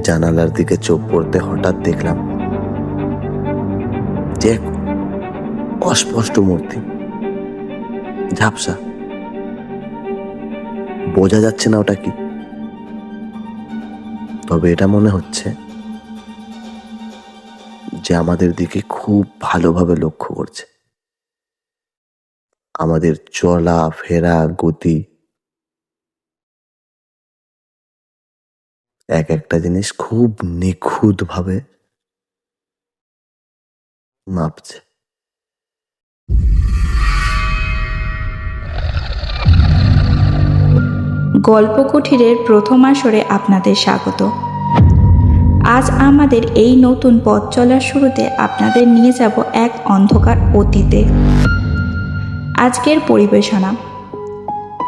জানালার দিকে চোখ পড়তে হঠাৎ দেখলাম যে এক অস্পষ্ট মূর্তি, ঝাপসা, বোঝা যাচ্ছে না ওটা কি। তবে এটা মনে হচ্ছে যে আমাদের দিকে খুব ভালোভাবে লক্ষ্য করছে। আমাদের চলা ফেরা গতি, এক একটা জিনিস খুব নিখুঁত ভাবে মাপছে। গল্প কুঠিরের প্রথম আসরে আপনাদের স্বাগত। আজ আমাদের এই নতুন পথ চলার শুরুতে আপনাদের নিয়ে যাব এক অন্ধকার অতীতে। আজকের পরিবেশনা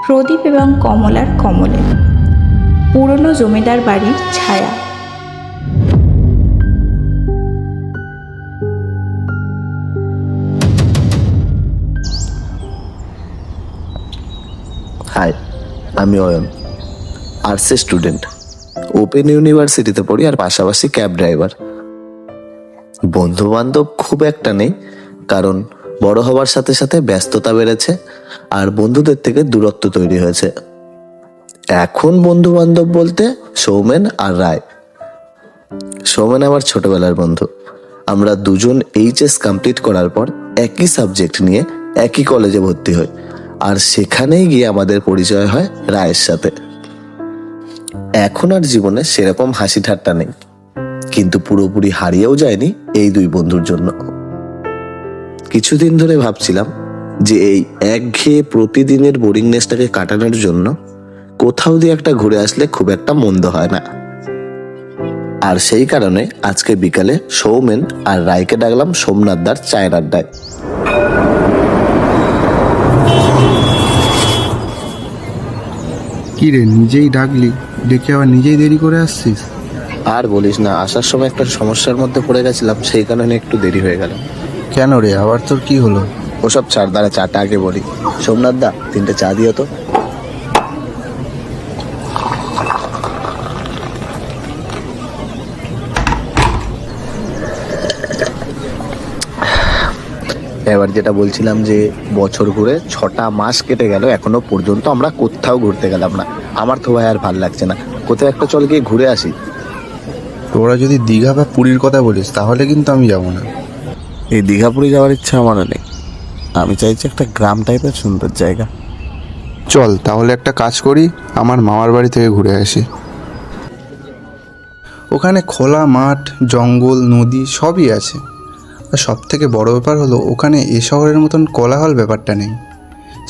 প্রদীপ এবং কমলার কমলে, পুরনো জমিদার বাড়ির ছায়া। হাই, আমি অয়ন, আর্টসের স্টুডেন্ট, ওপেন ইউনিভার্সিটিতে পড়ি আর পাশাপাশি ক্যাব ড্রাইভার। বন্ধু বান্ধব খুব একটা নেই, কারণ বড় হওয়ার সাথে সাথে ব্যস্ততা বেড়েছে আর বন্ধুদের থেকে দূরত্ব তৈরি হয়েছে। এখন বন্ধু বান্ধব বলতে সৌমেন আর রায়। সৌমেন আমার ছোটবেলার বন্ধু। আমরা দুজন এইচএস কমপ্লিট করার পর একই সাবজেক্ট নিয়ে একই কলেজে ভর্তি হই, আর সেখানেই গিয়ে আমাদের পরিচয় হয় রায়ের সাথে। এখন আর জীবনে সেরকম হাসি ঠাট্টা নেই, কিন্তু পুরোপুরি হারিয়েও যায়নি এই দুই বন্ধুর জন্য। কিছুদিন ধরে ভাবছিলাম যে এই একঘেয়ে প্রতিদিনের বোরিংনেসটাকে কাটানোর জন্য কোথাও দিয়ে একটা ঘুরে আসলে খুব একটা মন্দ হয় না। আর সেই কারণে আজকে বিকালে সৌমেন আর রায়কে ডাকলাম সোমনাথদার চায়ের আড্ডায়। কি রে, নিজেই ডাকলি, ডেকে আবার নিজেই দেরি করে আসছিস? আর বলিস না, আসার সময় একটা সমস্যার মধ্যে পড়ে গেছিলাম, সেই কারণে একটু দেরি হয়ে গেল। কেন রে, আবার তোর কি হলো? ওসব ছাড়, দ্বারা চাটা আগে বলি। সোমনাথ দা, 3টে চা দিও তো। এবার যেটা বলছিলাম যে বছর ঘুরে 6টা মাস কেটে গেল, এখনো পর্যন্ত আমরা কোথাও ঘুরতে গেলাম না। আমার তো ভাই আর ভাল লাগছে না, কোথাও একটা চল গিয়ে ঘুরে আসি। তোরা যদি দীঘা বা পুরীর কথা বলিস তাহলে কিন্তু আমি যাবো না। এই দীঘা পুরী যাওয়ার ইচ্ছা আমারও নেই। আমি চাইছি একটা গ্রাম টাইপের সুন্দর জায়গা। চল তাহলে একটা কাজ করি, আমার মামার বাড়ি থেকে ঘুরে আসি। ওখানে খোলা মাঠ, জঙ্গল, নদী সবই আছে। আর সব থেকে বড় ব্যাপার হলো ওখানে এ শহরের মতন কোলাহল ব্যাপারটা নেই।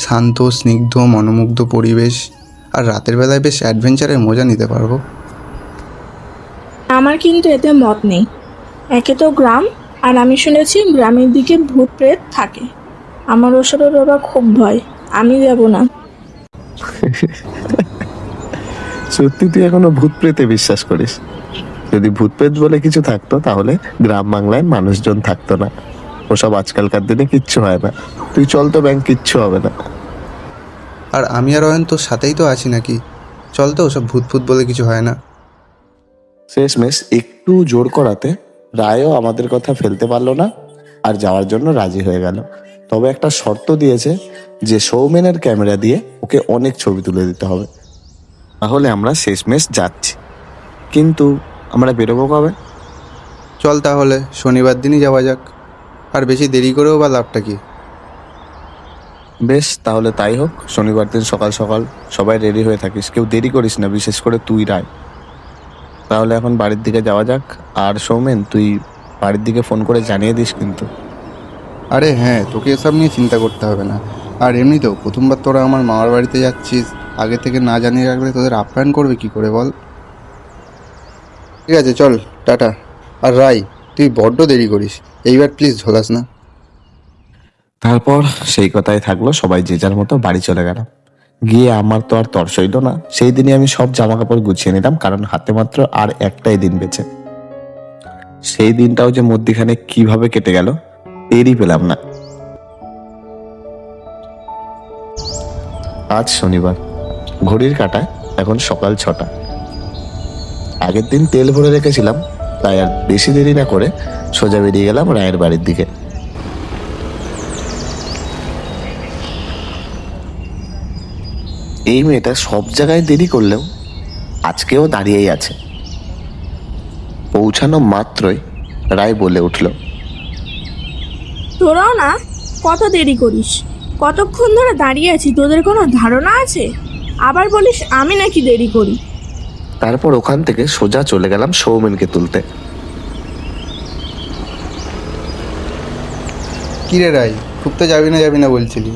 শান্ত, স্নিগ্ধ, মনোমুগ্ধ পরিবেশ, আর রাতের বেলায় বেশ অ্যাডভেঞ্চারের মজা নিতে পারবো। আমার কিন্তু এতে মত নেই। একে তো গ্রাম, আর আমি শুনেছি গ্রামের দিকে ভূত প্রেত থাকে। আমার ওসবের বাবা খুব ভয়, আমি যাব না। সত্যি তুই এখনো ভূত প্রেতে বিশ্বাস করিস? যদি ভূত প্রেত বলে কিছু থাকতো তাহলে গ্রাম বাংলায় মানুষজন থাকতো না। ওসব আজকালকার দিনে কিচ্ছু হয় না। তুই চল তো, ব্যাংক কিচ্ছু হবে না। আর আমি আর অয়ন তোর সাথেই তো আছি নাকি? চল তো, ওসব ভূত ফুত বলে কিছু হয় না। শেষমেশ একটু জোর করাতে রায়ও আমাদের কথা ফেলতে পারলো না আর যাওয়ার জন্য রাজি হয়ে গেল। তবে একটা শর্ত দিয়েছে যে সৌমেনের ক্যামেরা দিয়ে ওকে অনেক ছবি তুলে দিতে হবে। তাহলে আমরা শেষমেশ যাচ্ছি, কিন্তু আমরা বেরোবো কবে? চল তাহলে শনিবার দিনই যাওয়া যাক। আর বেশি দেরি করেও বা লাভটা কি? বেশ, তাহলে তাই হোক। শনিবার দিন সকাল সকাল সবাই রেডি হয়ে থাকিস, কেউ দেরি করিস না, বিশেষ করে তুই রায়। তাহলে এখন বাড়ির দিকে যাওয়া যাক। আর সৌমেন, তুই বাড়ির দিকে ফোন করে জানিয়ে দিস কিন্তু। আরে হ্যাঁ, তোকে এসব নিয়ে চিন্তা করতে হবে না। আর এমনিতেও প্রথমবার তোরা আমার মামার বাড়িতে যাচ্ছিস, আগে থেকে না জানিয়ে রাখলে তোদের আপ্যায়ন করবে কি করে বল? ঠিক আছে, চল, টাটা। আর রাই, তুই বড্ড দেরি করিস, এইবার প্লিজ ঝোলাস না। তারপর সেই কথাই থাকলো, সবাই যে যার মতো বাড়ি চলে গেল। গিয়ে আমার তো আর তর সইল না। সেই দিনই আমি সব জামা কাপড় গুছিয়ে নিলাম, কারণ হাতে মাত্র আর একটাই দিন বেঁচে। সেই দিনটাও যে মধ্যিখানে কিভাবে কেটে গেল টেরই পেলাম না। আজ শনিবার, ঘড়ির কাঁটায় এখন সকাল 6টা। আগের দিন তেল ভরে রেখেছিলাম, তাই আর বেশি দেরি না করে সোজা বেরিয়ে গেলাম রায়ের বাড়ির দিকে। এই মেয়েটা সব জায়গায় দেরি করলেও আজকেও দাঁড়িয়েই আছে। পৌঁছানো মাত্রই রায় বলে উঠল, তোরাও না কত দেরি করিস, কতক্ষণ ধরে দাঁড়িয়ে আছি, তোদের কোনো ধারণা আছে? আবার বলিস আমি নাকি দেরি করি। তারপর ওখান থেকে সোজা চলে গেলাম সৌমেনকে তুলতে। কিরে রাই, খুব তো যাবি না বলছিলি,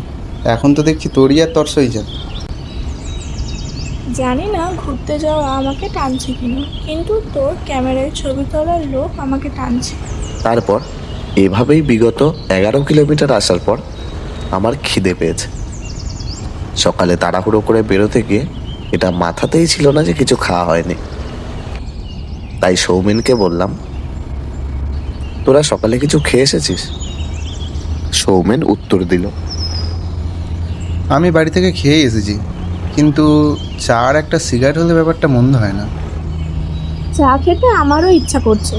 এখন তো দেখছি তোরই আর তর্স হয়েছে। জানি না ঘুরতে যাওয়া আমাকে টানছে কিনা, কিন্তু তোর ক্যামেরায় ছবি তোলার লোক আমাকে টানছে। তারপর এভাবেই বিগত 11 কিলোমিটার আসার পর আমার খিদে পেয়েছে। সকালে তাড়াহুড়ো করে বেরোতে গিয়ে এটা মাথাতেই ছিল না যে কিছু খাওয়া হয়নি। তাই সৌমেনকে বললাম, তোরা সকালে কিছু খেয়ে এসেছিস? সৌমেন উত্তর দিল, আমি বাড়ি থেকে খেয়ে এসেছি, কিন্তু চা আর একটা সিগারেট হলে ব্যাপারটা মন্দ হয় না। চা খেতে আমারও ইচ্ছা করছে।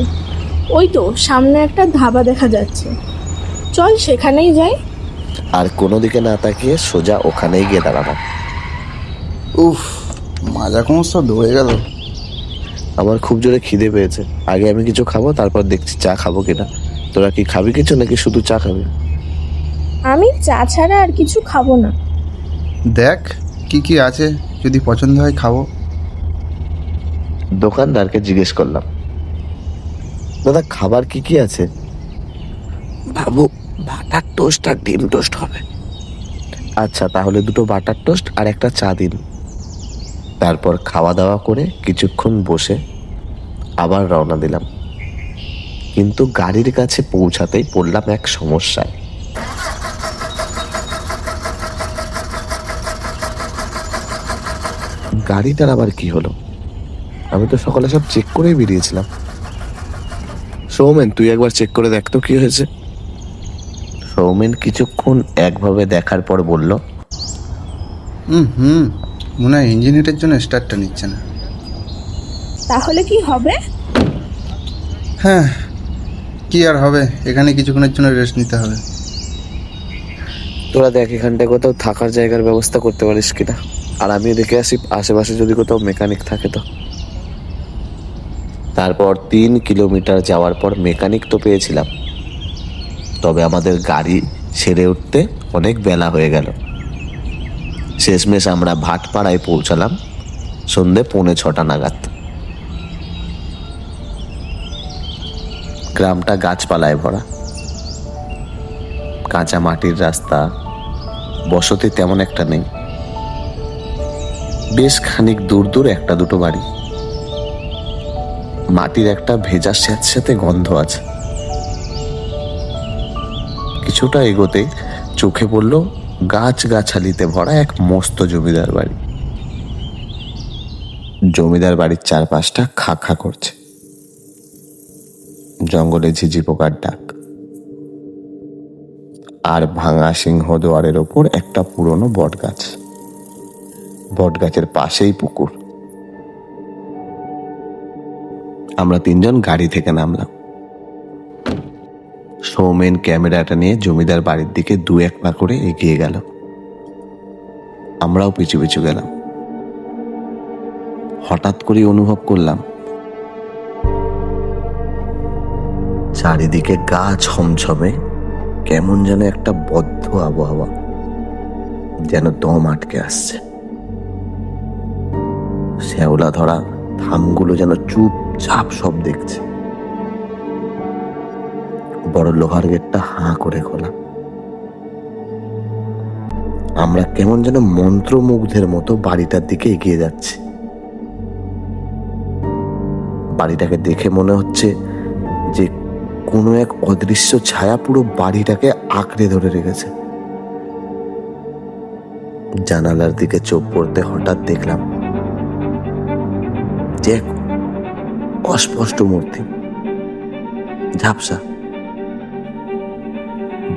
ওই তো সামনে একটা ধাবা দেখা যাচ্ছে, চল সেখানেই যাই। আর কোনো দিকে না তাকিয়ে সোজা ওখানেই গিয়ে দাঁড়ালাম। উফ, মাজা কোমর সব ধরে গেল। আমার খুব জোরে খিদে পেয়েছে, আগে আমি কিছু খাবো, তারপর দেখছি চা খাবো কিনা। তোরা কি খাবি কিছু নাকি শুধু চা খাবি? আমি চা ছাড়া আর কিছু খাবো না। দেখ কি কি আছে, যদি পছন্দ হয় খাবো। দোকানদারকে জিজ্ঞেস করলাম, দাদা খাবার কি কি আছে? বাবু, বাটার টোস্ট আর ডিম টোস্ট হবে। আচ্ছা, তাহলে 2 বাটার টোস্ট আর একটা চা দিন। তারপর খাওয়া দাওয়া করে কিছুক্ষণ বসে আবার রওনা দিলাম। কিন্তু গাড়ির কাছে পৌঁছাতেই পড়লাম এক সমস্যায়। গাড়িটার আবার কি হলো? আমি তো সকালে সব চেক করেই বেরিয়েছিলাম। সৌমেন, তুই একবার চেক করে দেখ তো কি হয়েছে। সৌমেন কিছুক্ষণ একভাবে দেখার পর বলল, হুম, মনে হয় ইঞ্জিনিয়ারের জন্য স্টার্টটা নিচ্ছে না। তাহলে কি হবে? হ্যাঁ, কি আর হবে, এখানে কিছুক্ষণের জন্য রেস্ট নিতে হবে। তোরা দেখ এখানটায় কোথাও থাকার জায়গার ব্যবস্থা করতে পারিস কিনা, আর আমিও দেখে আসি আশেপাশে যদি কোথাও মেকানিক থাকে তো। তারপর 3 কিলোমিটার যাওয়ার পর মেকানিক তো পেয়েছিলাম, তবে আমাদের গাড়ি সেরে উঠতে অনেক বেলা হয়ে গেল। শেষমেশ আমরা ভাটপাড়ায় পৌঁছালাম সন্ধে 5:45 নাগাদ। গ্রামটা গাছপালায় ভরা, কাঁচা মাটির রাস্তা, বসতি তেমন একটা নেই। বেশ খানিক দূর দূর 1-2 বাড়ি। মাটির একটা ভেজা স্যাঁতস্যাঁতে গন্ধ আছে। কিছুটা এগোতে চোখে পড়ল গাছগাছালিতে ভরা এক মস্ত জমিদার বাড়ি। জমিদার বাড়ির চারপাশটা খা খা করছে, জঙ্গলে ঝিঝি পোকার ডাক, আর ভাঙা সিংহদুয়ারের ওপর একটা পুরনো বটগাছ। বটগাছের পাশেই পুকুর। আমরা 3 জন গাড়ি থেকে নামলাম। সৌমেন ক্যামেরাটা নিয়ে জমিদার বাড়ির দিকে 2-1 পা করে এগিয়ে গেল। আমরাও পিছু পিছু গেলাম। হঠাৎ করে অনুভব করলাম চারিদিকে গা ছমছমে, কেমন যেন একটা বদ্ধ আবহাওয়া, যেন দম আটকে আসছে। শ্যাওলা ধরা থামগুলো যেন চুপচাপ সব দেখছে। বড় লোহার গেটটা হাঁ করে খোলা। আমরা কেমন যেন মন্ত্রমুগ্ধের মতো বাড়িটার দিকে এগিয়ে যাচ্ছি। বাড়িটাকে দেখে মনে হচ্ছে যে কোনো এক অদৃশ্য ছায়া পুরো বাড়িটাকে আঁকড়ে ধরে রেখেছে। জানালার দিকে চোখ পড়তে হঠাৎ দেখলাম যে এক অস্পষ্ট মূর্তি, ঝাপসা,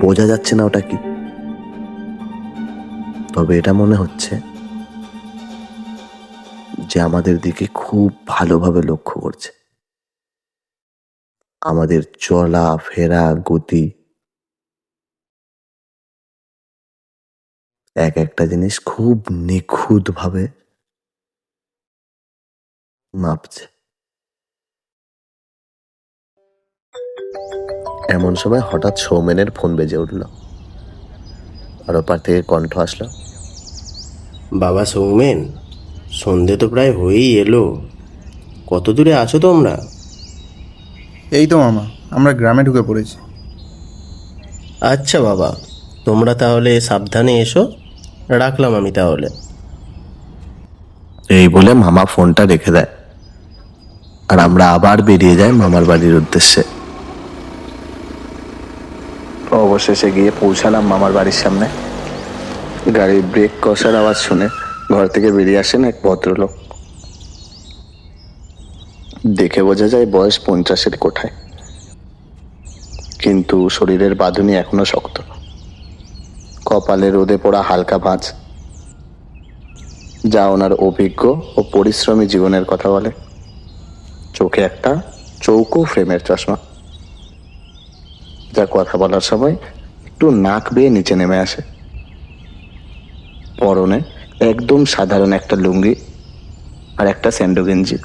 বোঝা যাচ্ছে না ওটা কি। তবে এটা মনে হচ্ছে যে আমাদের দিকে খুব ভালোভাবে লক্ষ্য করছে। আমাদের চলা ফেরা গতি, এক একটা জিনিস খুব নিখুঁতভাবে মাপছে। এমন সময় হঠাৎ সৌমেনের ফোন বেজে উঠল, আর ওপার থেকে কণ্ঠ আসলো, বাবা সৌমেন, সন্ধে তো প্রায় হয়েই এলো, কত দূরে আছো তোমরা? এই তো মামা, আমরা গ্রামে ঢুকে পড়েছি। আচ্ছা বাবা, তোমরা তাহলে সাবধানে এসো, রাখলাম আমি তাহলে। এই বলে মামা ফোনটা রেখে দেয়, আর আমরা আবার বেরিয়ে যাই মামার বাড়ির উদ্দেশ্যে। অবশেষে গিয়ে পৌঁছালাম মামার বাড়ির সামনে। গাড়ির ব্রেক কষার আওয়াজ শুনে ঘর থেকে বেরিয়ে আসেন এক ভদ্রলোক। দেখে বোঝা যায় বয়স 50-এর কোঠায়, কিন্তু শরীরের বাঁধুনি এখনো শক্ত। কপালে রোদে পড়া হালকা ভাঁজ, যা ওনার অভিজ্ঞ ও পরিশ্রমী জীবনের কথা বলে। চোখে একটা চৌকো ফ্রেমের চশমা, যা কথা বলার সময় একটু নাক বেয়ে নিচে নেমে আসে। পরনে একদম সাধারণ একটা লুঙ্গি আর একটা স্যান্ডো গেঞ্জি,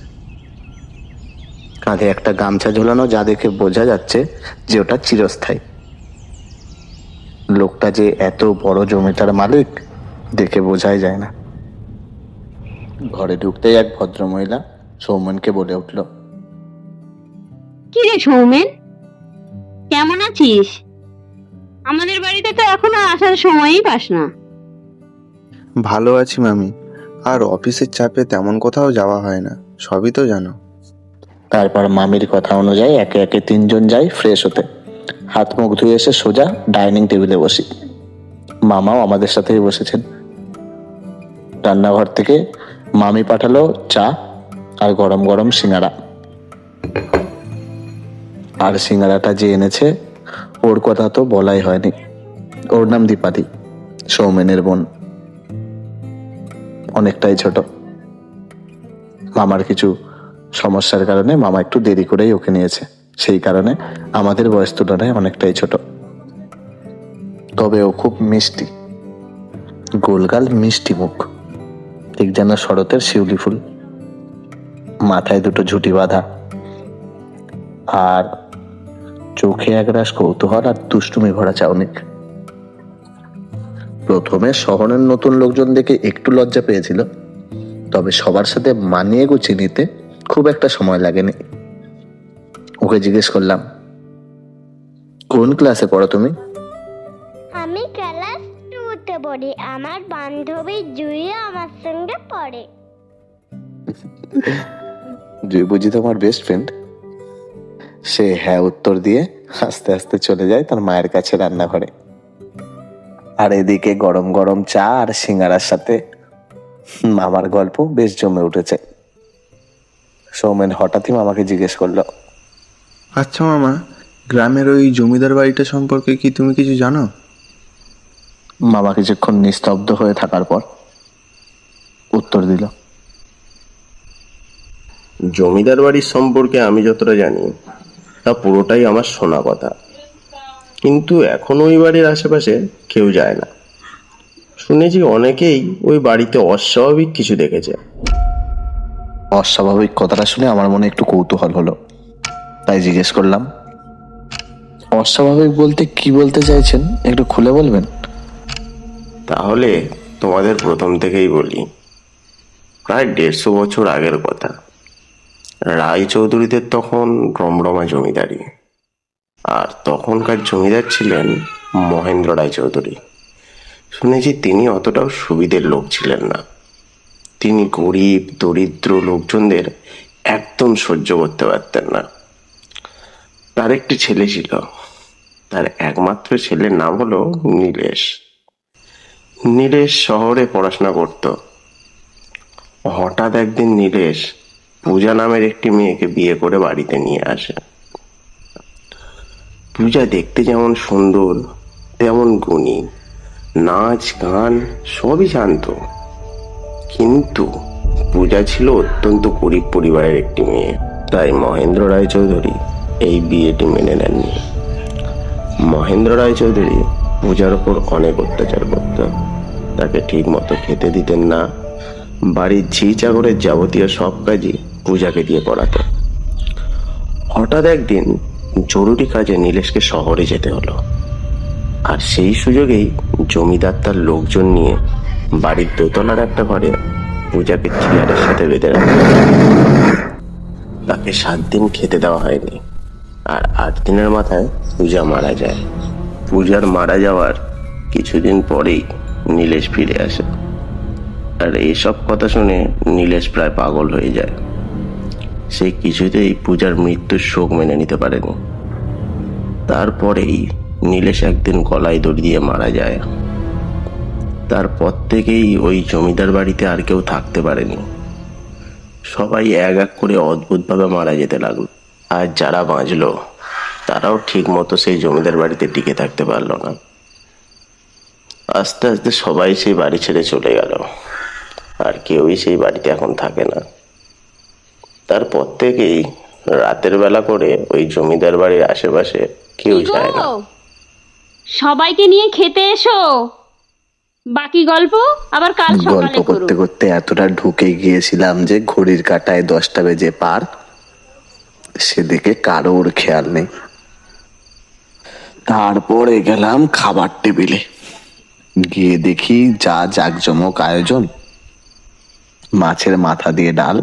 কাঁধে একটা গামছা ঝোলানো, যা দেখে বোঝা যাচ্ছে যে ওটা চিরস্থায়ী। লোকটা যে এত বড় জমিটার মালিক দেখে বোঝাই যায় না। ঘরে ঢুকতেই এক ভদ্রমহিলা সৌমেনকে বলে উঠল, কি রে সৌমেন, কেমন আছিস? আমাদের বাড়িতে তো এখনো আসার সময়ই পাস না। ভালো আছি মামি, আর অফিসের চাপে তেমন কোথাও যাওয়া হয় না, সবই তো জানো। তারপর মামির কথা অনুযায়ী একে একে 3 জন যাই ফ্রেশ হতে। হাত মুখ ধুয়ে এসে সোজা ডাইনিং টেবিলে বসি। মামাও আমাদের সাথেই বসেছেন। রান্নাঘর থেকে মামি পাঠালো চা আর গরম গরম সিঙ্গাড়া। আর সিঙ্গাড়াটা যে এনেছে, ওর কথা তো বলাই হয়নি। ওর নাম দীপালি, সৌমেনের বোন, অনেকটাই ছোট। মামার কিছু সমস্যার কারণে মামা একটু দেরি করেই ওকে নিয়েছে, সেই কারণে আমাদের বয়স তুলনায় অনেকটাই ছোট। তবে ও খুব মিষ্টি, গোলগাল মিষ্টি মুখ, ঠিক যেন শরতের শিউলি ফুল। মাথায় 2টো ঝুঁটি বাঁধা, আর চোখে একরাশ কৌতূহল আর দুষ্টুমি ভরা চাউনিক। প্রথমে শহরের নতুন লোকজন দেখে একটু লজ্জা পেয়েছিল, তবে সবার সাথে মানিয়ে গুছিয়ে নিতে খুব একটা সময় লাগেনি। ওকে জিজ্ঞেস করলাম, কোন ক্লাসে পড়ো তুমি? আমি ক্লাস 2-তে পড়ি। আমার বান্ধবী জুইও আমার সঙ্গে পড়ে। জুই বুঝি তোমার বেস্ট ফ্রেন্ড? সে হ্যাঁ উত্তর দিয়ে আস্তে আস্তে চলে যায় তার মায়ের কাছে রান্নাঘরে। আর এদিকে গরম গরম চা আর সিঙ্গারার সাথে মামার গল্প বেশ জমে উঠেছে। সৌমেন হঠাৎই মামাকে জিজ্ঞেস করলো, আচ্ছা মামা, গ্রামের ওই জমিদার বাড়িটা সম্পর্কে কি তুমি কিছু জানো? মামা কিছুক্ষণ নিস্তব্ধ হয়ে থাকার পর উত্তর দিল, জমিদার বাড়ির সম্পর্কে আমি যতটা জানি তা পুরোটাই আমার শোনা কথা, কিন্তু এখন ওই বাড়ির আশেপাশে কেউ যায় না। শুনেছি অনেকেই ওই বাড়িতে অস্বাভাবিক কিছু দেখেছে। অস্বাভাবিক কথাটা শুনে আমার মনে একটু কৌতূহল হলো, তাই জিজ্ঞেস করলাম, অস্বাভাবিক বলতে কি বলতে চাইছেন, একটু খুলে বলবেন? তাহলে তোমাদের প্রথম থেকেই বলি। প্রায় 150 বছর আগের কথা। রায়চৌধুরীদের তখন রমরমা জমিদারি, আর তখনকার জমিদার ছিলেন মহেন্দ্র রায়চৌধুরী। শুনেছি তিনি অতটাও সুবিধের লোক ছিলেন না। তিনি গরিব দরিদ্র লোকজনদের একদম সহ্য করতে পারতেন না। তার একটি ছেলে ছিল, তার একমাত্র ছেলের নাম হলো নীলেশ। নীলেশ শহরে পড়াশোনা করত। হঠাৎ একদিন নীলেশ পূজা নামের একটি মেয়েকে বিয়ে করে বাড়িতে নিয়ে আসে। পূজা দেখতে যেমন সুন্দর তেমন গুণী, নাচ গান সবই জানতো, কিন্তু পূজা ছিল অত্যন্ত গরিব পরিবারের একটি মেয়ে, তাই মহেন্দ্র রায়চৌধুরী এই বিয়েটি মেনে নেননি। মহেন্দ্র রায়চৌধুরী পূজার ওপর অনেক অত্যাচার করত। তাকে ঠিক মতো খেতে দিতেন না, বাড়ির ঝি চাকরের যাবতীয় সব কাজই পূজাকে দিয়ে করাতো। হঠাৎ একদিন জরুরি কাজে নীলেশকে শহরে যেতে হলো, আর সেই সুযোগেই জমিদার তার লোকজন নিয়ে বাড়ির দোতলার একটা ঘরে পূজাকে চেয়ারের সাথে বেঁধে রাখে। তাকে 7 দিন খেতে দেওয়া হয়নি, আর 8 দিনের মাথায় পূজা মারা যায়। পূজার মারা যাওয়ার কিছুদিন পরেই নীলেশ ফিরে আসে, আর এইসব কথা শুনে নীলেশ প্রায় পাগল হয়ে যায়। সে কিছুতেই পূজার মৃত্যুর শোক মেনে নিতে পারেনি। তারপরেই নীলেশ একদিন গলায় দড়ি দিয়ে মারা যায়। তারপর থেকেই ওই জমিদার বাড়িতে আর কেউ থাকতে পারেনি। সবাই এক এক করে অদ্ভুতভাবে মারা যেতে লাগলো, আর যারা বাঁচলো তারাও ঠিক মতো সেই জমিদার বাড়িতে টিকে থাকতে পারলো না। আস্তে আস্তে সবাই সেই বাড়ি ছেড়ে চলে গেল, আর কেউই সেই বাড়িতে এখন থাকে না। তারপর থেকেই রাতের বেলা করে ওই জমিদার বাড়ির আশেপাশে কেউ কি গো? যায় না। সবাইকে নিয়ে খেতে এসো, বাকি গল্প আবার কাল গল্প সকালে করো। করতে করতে এতটা ঢুকে গিয়েছিলাম যে ঘড়ির কাঁটায় 10টা বেজে পার, সেদিকে কারোর খেয়াল নেই। তারপরে গেলাম খাবার টেবিলে, গিয়ে দেখি যা জাঁকজমক আয়োজন। মাছের মাথা দিয়ে ডাল,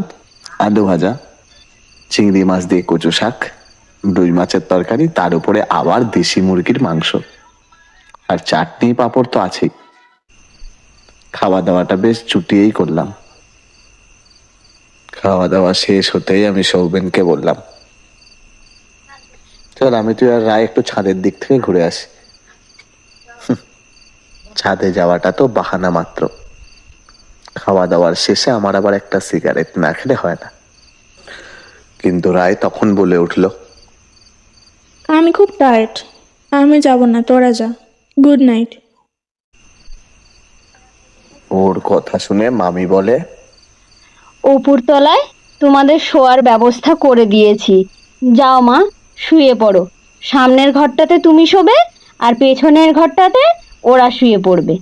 আলু ভাজা, চিংড়ি মাছ দিয়ে কচু শাক, রুই মাছের তরকারি, তার উপরে আবার দেশি মুরগির মাংস, আর চাটনি পাঁপড় তো আছেই। খাওয়া দাওয়াটা বেশ চুটিয়েই করলাম। খাওয়া দাওয়া শেষ হতেই আমি সৌমেনকে বললাম, চল আমি তুই আর রায় একটু ছাদের দিক থেকে ঘুরে আসি। ছাদে যাওয়াটা তো বাহানা মাত্র। খাওয়া দাওয়ার শেষে আমার আবার একটা সিগারেট না খেলে হয় না। কিন্তু রায় তখন বলে উঠল, আমি খুব টায়ার্ড, আমি যাব না, তোরা যা, গুড নাইট। ওর কথা শুনে মামি বলে, উপরতলায় তোমাদের শোয়ার ব্যবস্থা করে দিয়েছি, যাও মা, শুয়ে পড়ো। সামনের ঘরটাতে তুমি শোবে, আর পেছনের ঘরটাতে ওরা শুয়ে পড়বে।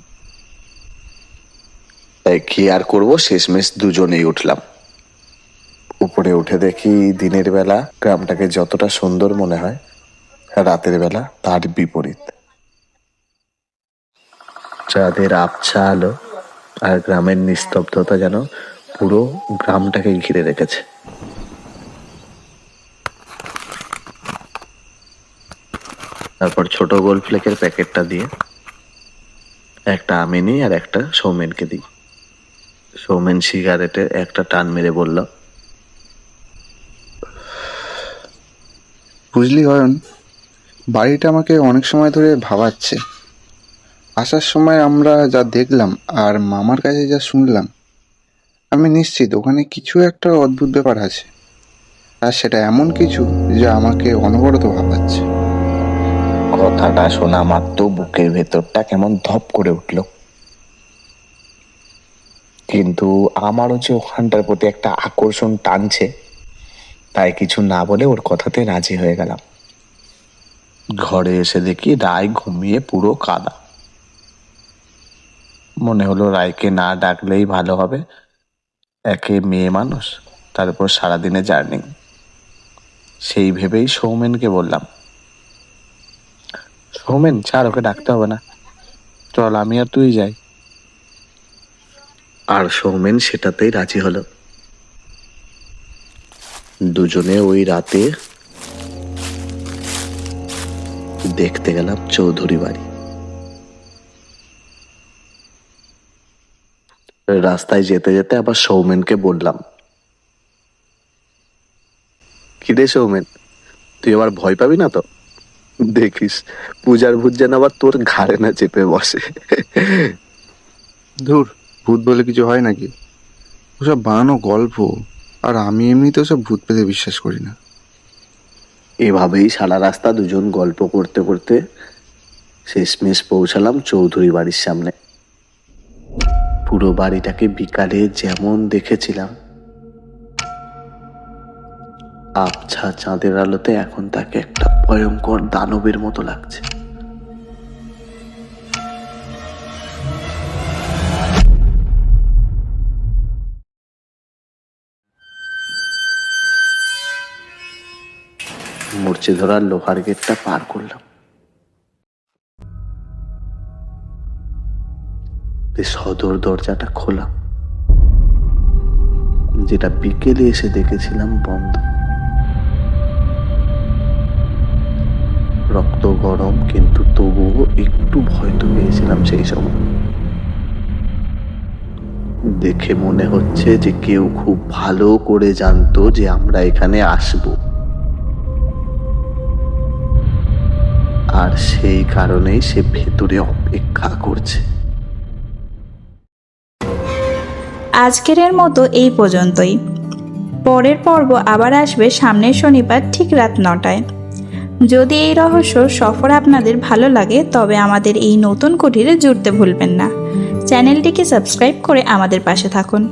তাই কি আর করবো, শেষমেশ দুজনেই উঠলাম। উপরে উঠে দেখি দিনের বেলা গ্রামটাকে যতটা সুন্দর মনে হয়, রাতের বেলা তার বিপরীত। চাঁদের আবছা আলো আর গ্রামের নিস্তব্ধতা যেন পুরো গ্রামটাকে ঘিরে রেখেছে। তারপর ছোট গোল ফ্লেকের প্যাকেটটা দিয়ে একটা আমি নিই আর একটা সৌমেনকে দিই। সৌমেন সিগারেটে একটা টান মেরে বলল, বুঝলি অয়ন, বাড়িটা আমাকে অনেক সময় ধরে ভাবাচ্ছে। আসার সময় আমরা যা দেখলাম আর মামার কাছে যা শুনলাম, আমি নিশ্চিত ওখানে কিছু একটা অদ্ভুত ব্যাপার আছে, আর সেটা এমন কিছু যা আমাকে অনবরত ভাবাচ্ছে। কথাটা শোনা মাত্র বুকের ভেতরটা কেমন ধপ করে উঠল। কিন্তু আমারও যে ওখানটার প্রতি একটা আকর্ষণ টানছে, তাই কিছু না বলে ওর কথাতে রাজি হয়ে গেলাম। ঘরে এসে দেখি রায় ঘুমিয়ে পুরো কাদা। মনে হলো রায়কে না ডাকলেই ভালো হবে, একে মেয়ে মানুষ, তারপর সারাদিনে জার্নি। সেই ভেবেই সৌমেনকে বললাম, সৌমেন ছাড়, ওকে ডাকতে হবে না, চল আমি আর তুই যাই। আর সৌমেন সেটাতেই রাজি হলো। দুজনে ওই রাতে দেখতে গেলাম চৌধুরী বাড়ি। রাস্তায় যেতে যেতে আবার সৌমেনকে বললাম, কিরে সৌমেন, তুই আবার ভয় পাবি না তো? দেখিস পূজার ভূত যেন আবার তোর ঘাড়ে না চেপে বসে। ধুর, ভূত বলে কিছু হয় নাকি? ওসব বানানো গল্প, আর আমি এমনিতেও সব ভূত পেতে বিশ্বাস করি না। এভাবেই সারা রাস্তা দুজন গল্প করতে করতে শেষমেশ পৌঁছালাম চৌধুরী বাড়ির সামনে। পুরো বাড়িটাকে বিকালে যেমন দেখেছিলাম, আবছা চাঁদের আলোতে এখন তাকে একটা ভয়ঙ্কর দানবের মতো লাগছে। মূর্ছে ধরা লোহার গেটটা পার করলাম। সদর দরজাটা খোলা, যেটা বিকেলে এসে দেখেছিলাম বন্ধ। রক্ত গরম, কিন্তু তবুও একটু ভয় তো পেয়েছিলাম সেই সময়। দেখে মনে হচ্ছে যে কেউ খুব ভালো করে জানতো যে আমরা এখানে আসব, আর সেই কারণেই সে ভেতরে অপেক্ষা করছে। আজকের মতো এই পর্যন্তই। পরের পর্ব আবার আসবে সামনের শনিবার ঠিক রাত 9টায়। যদি এই রহস্য সফর আপনাদের ভালো লাগে তবে আমাদের এই নতুন কুঠিরে জুড়তে ভুলবেন না। চ্যানেলটিকে সাবস্ক্রাইব করে আমাদের পাশে থাকুন।